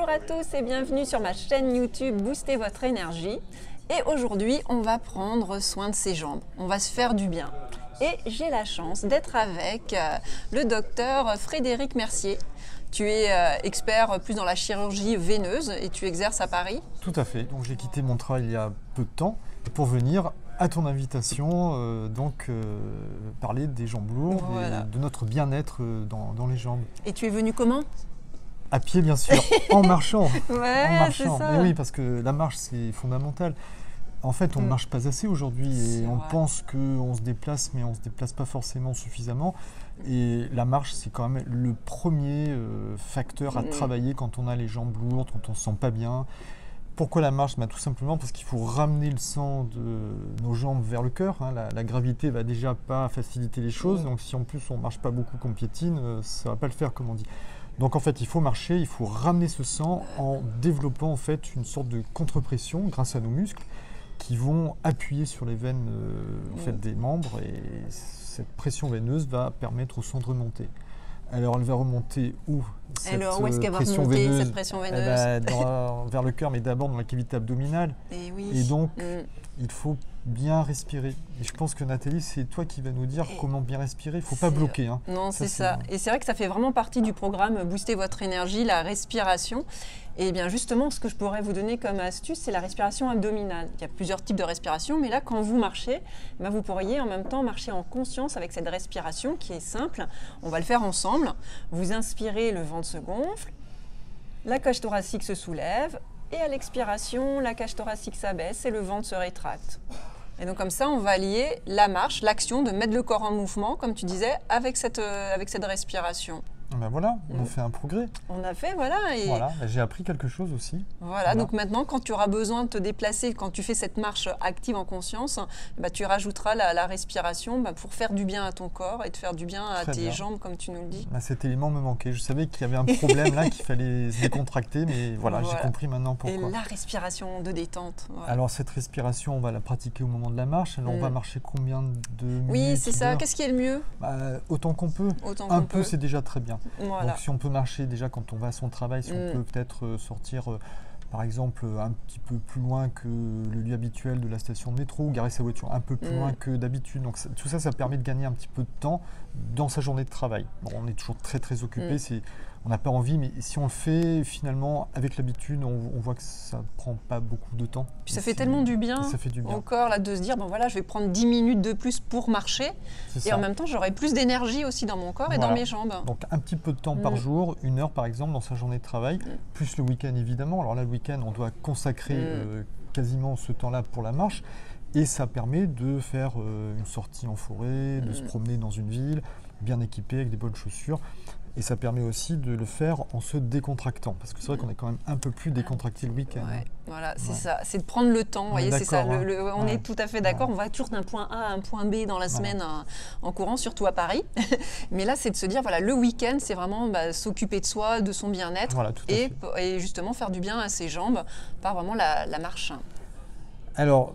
Bonjour à tous et bienvenue sur ma chaîne YouTube Boostez votre énergie. Et aujourd'hui, on va prendre soin de ses jambes. On va se faire du bien. Et j'ai la chance d'être avec le docteur Frédéric Mercier. Tu es expert plus dans la chirurgie veineuse et tu exerces à Paris. Tout à fait. Donc j'ai quitté mon travail il y a peu de temps pour venir à ton invitation parler des jambes lourdes et de notre bien-être dans les jambes. Et tu es venu comment ? À pied, bien sûr, en marchant. Ouais, en marchant. c'est ça. Mais oui, parce que la marche, c'est fondamental. En fait, on ne marche pas assez aujourd'hui et on pense qu'on se déplace, mais on ne se déplace pas forcément suffisamment. Et la marche, c'est quand même le premier facteur à travailler quand on a les jambes lourdes, quand on ne se sent pas bien. Pourquoi la marche ? Tout simplement parce qu'il faut ramener le sang de nos jambes vers le cœur. La gravité va déjà pas faciliter les choses. Donc si en plus on ne marche pas beaucoup, qu'on piétine, ça ne va pas le faire comme on dit. Donc en fait, il faut marcher, il faut ramener ce sang en développant en fait une sorte de contre-pression grâce à nos muscles qui vont appuyer sur les veines des membres et cette pression veineuse va permettre au sang de remonter. Alors elle va remonter où où est-ce qu'elle va remonter cette pression veineuse ? Vers le cœur, mais d'abord dans la cavité abdominale. Et donc il faut bien respirer. Et je pense que Nathalie, c'est toi qui vas nous dire comment bien respirer. Il ne faut pas bloquer. Non, c'est ça. Et c'est vrai que ça fait vraiment partie du programme Booster votre énergie, la respiration. Et bien justement, ce que je pourrais vous donner comme astuce, c'est la respiration abdominale. Il y a plusieurs types de respiration, mais là, quand vous marchez, vous pourriez en même temps marcher en conscience avec cette respiration qui est simple. On va le faire ensemble. Vous inspirez, le ventre se gonfle, la cage thoracique se soulève, et à l'expiration, la cage thoracique s'abaisse et le ventre se rétracte. Et donc comme ça, on va lier la marche, l'action de mettre le corps en mouvement, comme tu disais, avec cette respiration. Ben voilà, on a fait un progrès. On a fait, voilà. Et j'ai appris quelque chose aussi. Voilà, donc maintenant, quand tu auras besoin de te déplacer, quand tu fais cette marche active en conscience, tu rajouteras la respiration pour faire du bien à ton corps et te faire du bien à tes jambes, comme tu nous le dis. Cet élément me manquait. Je savais qu'il y avait un problème là, qu'il fallait se décontracter, mais voilà, j'ai compris maintenant pourquoi. Et la respiration de détente. Voilà. Alors cette respiration, on va la pratiquer au moment de la marche. Alors on va marcher combien de minutes ? Oui, c'est ça. Qu'est-ce qui est le mieux ? Autant qu'on peut. Un peu, c'est déjà très bien. Voilà. Donc si on peut marcher déjà quand on va à son travail, si on peut peut-être sortir par exemple un petit peu plus loin que le lieu habituel de la station de métro ou garer sa voiture un peu plus loin que d'habitude. Donc tout ça, ça permet de gagner un petit peu de temps dans sa journée de travail. Bon, on est toujours très très occupé, on n'a pas envie, mais si on le fait finalement avec l'habitude, on voit que ça ne prend pas beaucoup de temps. Puis ça fait tellement du bien, au corps là, de se dire, je vais prendre 10 minutes de plus pour marcher et en même temps j'aurai plus d'énergie aussi dans mon corps et dans mes jambes. Donc un petit peu de temps par jour, 1 heure par exemple dans sa journée de travail, plus le week-end évidemment. Alors là le week-end on doit consacrer quasiment ce temps-là pour la marche et ça permet de faire une sortie en forêt, de se promener dans une ville, bien équipé avec des bonnes chaussures. Et ça permet aussi de le faire en se décontractant. Parce que c'est vrai qu'on est quand même un peu plus décontracté le week-end. Voilà, c'est ça. C'est de prendre le temps. C'est ça. On est tout à fait d'accord. On va toujours d'un point A à un point B dans la semaine en courant, surtout à Paris. Mais là, c'est de se dire, le week-end, c'est vraiment s'occuper de soi, de son bien-être. Et justement faire du bien à ses jambes par vraiment la marche. Alors,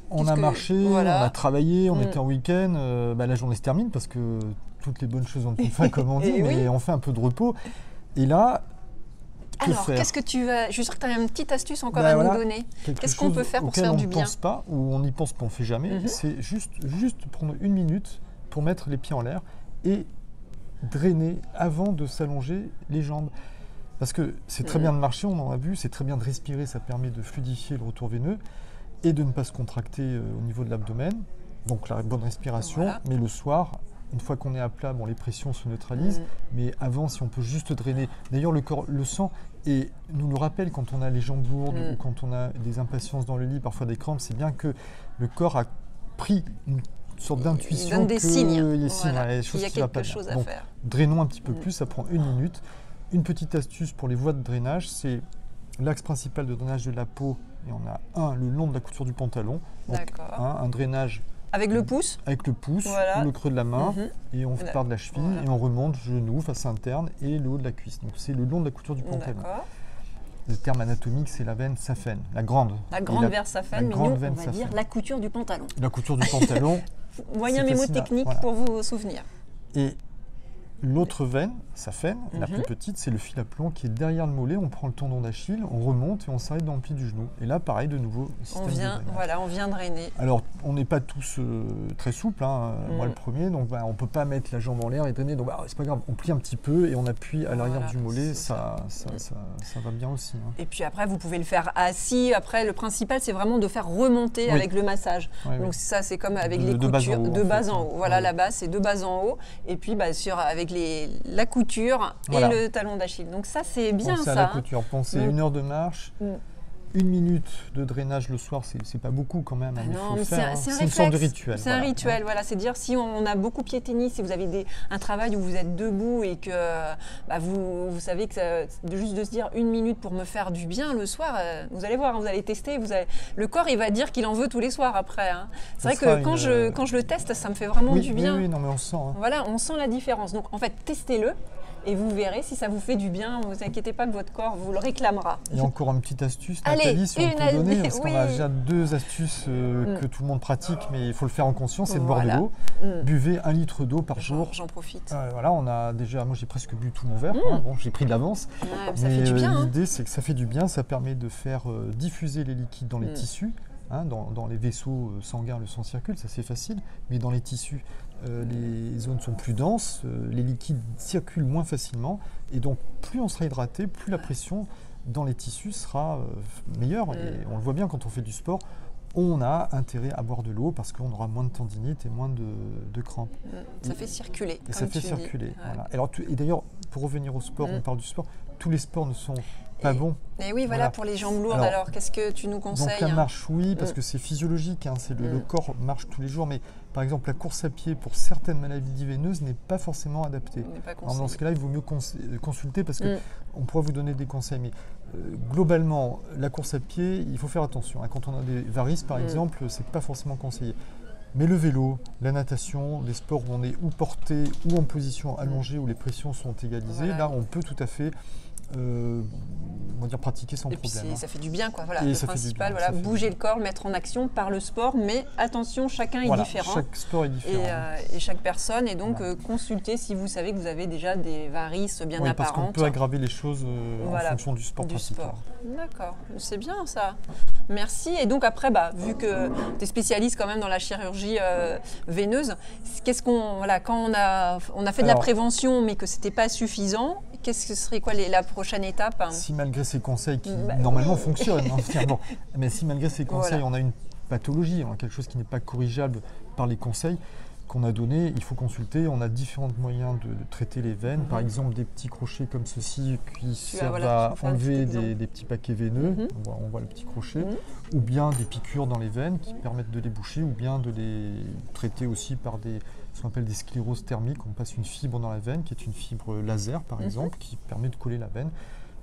on a marché, on a travaillé, on était en week-end. La journée se termine parce que toutes les bonnes choses ont une fin, comme on dit, mais on fait un peu de repos. Et là, qu'est-ce que tu vas... Je suis sûre que tu as une petite astuce encore à nous donner. Qu'est-ce qu'on peut faire pour se faire du bien ? On n'y pense pas, ou on n'y pense pas, on ne fait jamais. C'est juste prendre 1 minute pour mettre les pieds en l'air et drainer avant de s'allonger les jambes. Parce que c'est très bien de marcher, on en a vu, c'est très bien de respirer, ça permet de fluidifier le retour veineux et de ne pas se contracter au niveau de l'abdomen. Donc la bonne respiration, mais le soir... Une fois qu'on est à plat, les pressions se neutralisent, mais avant, si on peut juste drainer. D'ailleurs, le sang nous le rappelle quand on a les jambes lourdes ou quand on a des impatiences dans le lit, parfois des crampes, c'est bien que le corps a pris une sorte d'intuition. Il donne des signes. Il y a quelque chose à faire. Drainons un petit peu plus, ça prend 1 minute. Une petite astuce pour les voies de drainage, c'est l'axe principal de drainage de la peau, et on a le long de la couture du pantalon. Un drainage. Avec le pouce ? Avec le pouce, ou le creux de la main, et on part de la cheville, et on remonte genou, face interne, et le haut de la cuisse. Donc c'est le long de la couture du pantalon. Le terme anatomique, c'est la veine saphène, la grande. La grande veine saphène, mais nous, on va dire la couture du pantalon. La couture du pantalon. Moyen mémotechnique pour vous souvenir. Et L'autre veine, sa veine, la plus petite, c'est le fil à plomb qui est derrière le mollet. On prend le tendon d'Achille, on remonte et on s'arrête dans le pli du genou. Et là, pareil, de nouveau, on vient drainer. Alors, on n'est pas tous très souples, hein, moi le premier, donc on ne peut pas mettre la jambe en l'air et drainer. Donc, c'est pas grave, on plie un petit peu et on appuie à l'arrière du mollet, ça va bien aussi. Hein. Et puis après, vous pouvez le faire assis. Après, le principal, c'est vraiment de faire remonter avec le massage. Donc ça, c'est comme avec les coutures, de bas en haut. Voilà, la base, c'est de bas en haut. Et puis, avec la couture et le talon d'Achille. Donc ça, c'est bien. Pensez à la couture. Pensez 1 heure de marche, 1 minute de drainage le soir, c'est pas beaucoup quand même. C'est une sorte de rituel. C'est un rituel, voilà. C'est dire si on a beaucoup piétiné, si vous avez un travail où vous êtes debout et que vous savez que juste de se dire 1 minute pour me faire du bien le soir, vous allez voir, vous allez tester, le corps il va dire qu'il en veut tous les soirs après. Hein. C'est vrai que quand je le teste, ça me fait vraiment du bien. Oui, non mais on sent. Hein. Voilà, on sent la différence. Donc en fait, testez-le. Et vous verrez, si ça vous fait du bien, ne vous inquiétez pas que votre corps vous le réclamera. Et encore une petite astuce, Nathalie, si on peut donner, parce qu'on a déjà 2 astuces que tout le monde pratique, mais il faut le faire en conscience, c'est de boire de l'eau. Buvez 1 litre d'eau par jour. J'en profite. Voilà, moi j'ai presque bu tout mon verre, bon, j'ai pris de l'avance. Ça fait du bien. L'idée, c'est que ça fait du bien, ça permet de faire diffuser les liquides dans les tissus. Hein, dans les vaisseaux sanguins, le sang circule, ça c'est facile, mais dans les tissus, les zones sont plus denses, les liquides circulent moins facilement, et donc plus on sera hydraté, plus la pression dans les tissus sera meilleure. Et on le voit bien quand on fait du sport, on a intérêt à boire de l'eau parce qu'on aura moins de tendinite et moins de crampes. Ça fait circuler. Et ça fait circuler. Voilà. Alors, et d'ailleurs, pour revenir au sport, on parle du sport, tous les sports ne sont pas bon. Et oui, voilà, pour les jambes lourdes, alors qu'est-ce que tu nous conseilles? Donc la marche, oui, parce que c'est physiologique, hein, le corps marche tous les jours, mais par exemple la course à pied pour certaines maladies veineuses n'est pas forcément adaptée. Dans ce cas-là, il vaut mieux consulter parce qu'on pourra vous donner des conseils. Mais globalement, la course à pied, il faut faire attention. Hein, quand on a des varices, par exemple, c'est pas forcément conseillé. Mais le vélo, la natation, les sports où on est ou porté ou en position allongée, où les pressions sont égalisées, là on peut tout à fait on va dire pratiquer sans problème. Puis ça fait du bien, quoi. Voilà, le principal, bouger le corps, le mettre en action par le sport, mais attention, chacun est différent. Chaque sport est différent. Et chaque personne, et donc consultez si vous savez que vous avez déjà des varices bien apparentes. Parce qu'on peut aggraver les choses en fonction du sport pratiqué. D'accord, c'est bien ça. Merci. Et donc après, vu que tu es spécialiste quand même dans la chirurgie veineuse, quand on a fait de la prévention, mais que c'était pas suffisant, qu'est-ce que serait la prochaine étape? Si malgré ces conseils qui normalement fonctionnent, mais si malgré ces conseils on a une pathologie, on a quelque chose qui n'est pas corrigeable par les conseils qu'on a donnés, il faut consulter. On a différents moyens de traiter les veines, par exemple des petits crochets comme ceci qui servent à enlever des petits paquets veineux, on voit le petit crochet, ou bien des piqûres dans les veines qui permettent de les boucher, ou bien de les traiter aussi par ce qu'on appelle des scléroses thermiques. On passe une fibre dans la veine qui est une fibre laser par exemple, qui permet de coller la veine.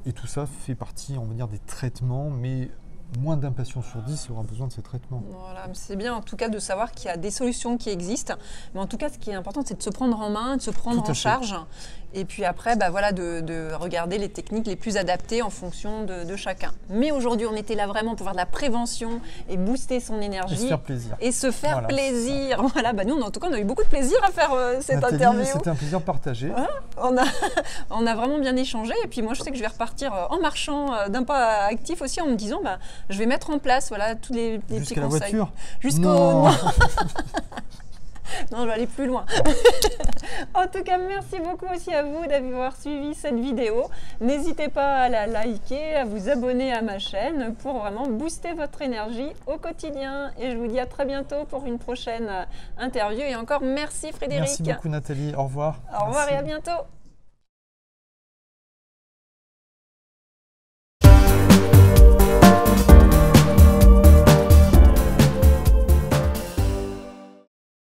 Et tout ça fait partie, on va dire, des traitements, mais moins d'un patient sur 10 aura besoin de ces traitements. Voilà, c'est bien en tout cas de savoir qu'il y a des solutions qui existent, mais en tout cas ce qui est important c'est de se prendre en main, de se prendre en charge, et puis après de regarder les techniques les plus adaptées en fonction de chacun. Mais aujourd'hui on était là vraiment pour faire de la prévention et booster son énergie. Et se faire plaisir. Et se faire plaisir. Voilà, nous en tout cas on a eu beaucoup de plaisir à faire cette interview. C'était un plaisir partagé. On a vraiment bien échangé, et puis moi je sais que je vais repartir en marchant d'un pas actif aussi en me disant je vais mettre en place tous les petits conseils. Jusqu'à la voiture. Non, je vais aller plus loin. En tout cas, merci beaucoup aussi à vous d'avoir suivi cette vidéo. N'hésitez pas à la liker, à vous abonner à ma chaîne pour vraiment booster votre énergie au quotidien. Et je vous dis à très bientôt pour une prochaine interview. Et encore merci Frédéric. Merci beaucoup Nathalie. Au revoir. Au revoir et à bientôt.